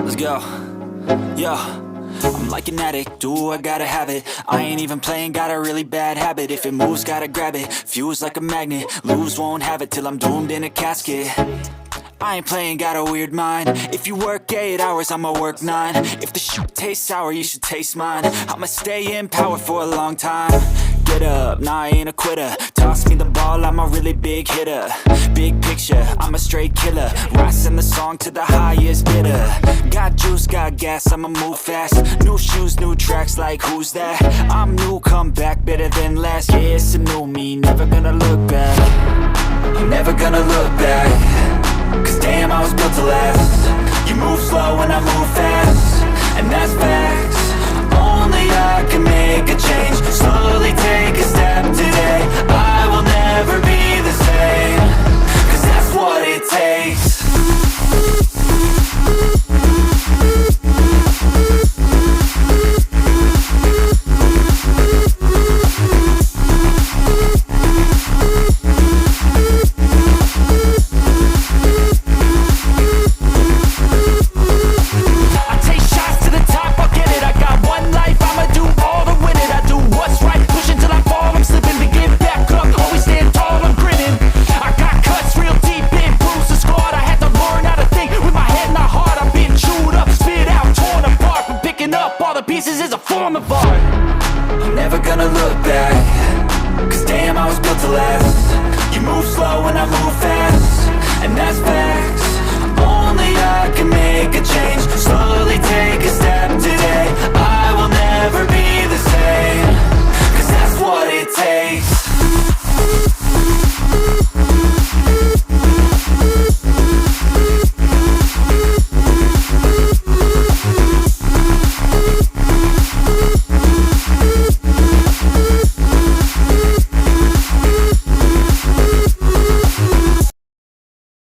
Let's go. Yo, I'm like an addict, do I gotta have it. I ain't even playing, got a really bad habit. If it moves, gotta grab it, fuse like a magnet. Lose, won't have it till I'm doomed in a casket. I ain't playing, got a weird mind. If you work 8 hours, I'ma work 9. If the shit tastes sour, you should taste mine. I'ma stay in power for a long time. Get up, nah, I ain't a quitter. Toss me the ball, I'm a really big hitter. Big picture, I'm a straight killer. Rising the song to the highest bidder. Got juice, got gas, I'ma move fast. New shoes, new tracks, like who's that? I'm new, come back, better than last. Yeah, it's a new me, never gonna look back. I'm never gonna look back. Cause damn, I was built to last. You move slow and I move fast, and that's facts. Only I can make a change. Slowly take a step today. I will